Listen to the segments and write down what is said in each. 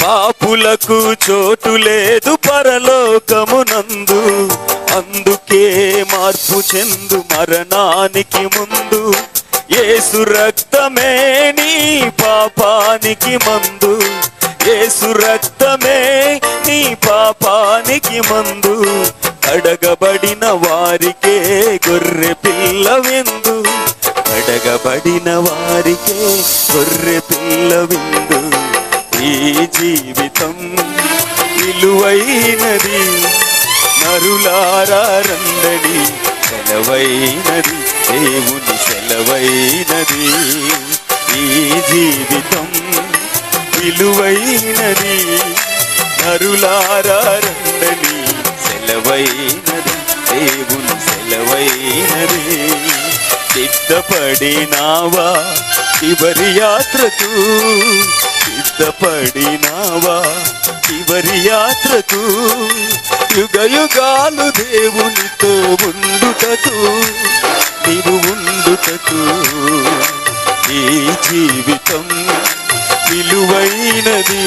పాపులకు చోటు లేదు పరలోకమునందు, అందుకే మార్పు చెందు మరణానికి ముందు. యేసు రక్తమే నీ పాపానికి మందు, యేసు రక్తమే నీ పాపానికి మందు. కడగబడిన వారికే గొర్రె పిల్ల విందు, కడగబడిన వారికే గొర్రె పిల్ల విందు. ఈ జీవితం విలువైనది, నరులారా రండడి, సెలవైనది, దేవుని సెలవైనది. ఈ జీవితం విలువైనది, నరులారా రండడి, సెలవైనది, దేవుని సెలవైనది. సిద్ధపడినావా చివరి యాత్రకు, సిద్ధపడినావా చివరి యాత్రకు. యుగ యుగాలు దేవునితో ఉండుటకు, నీవు ఉండుటకు. ఈ జీవితం విలువైనది,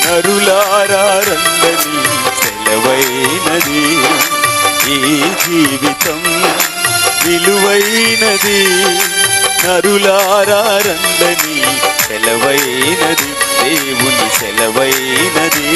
నరులారా రండని, సెలవైనది. ఈ జీవితం విలువైనది, నరులారా రండని, సెలవైనది, దేవుని సెలవైనది.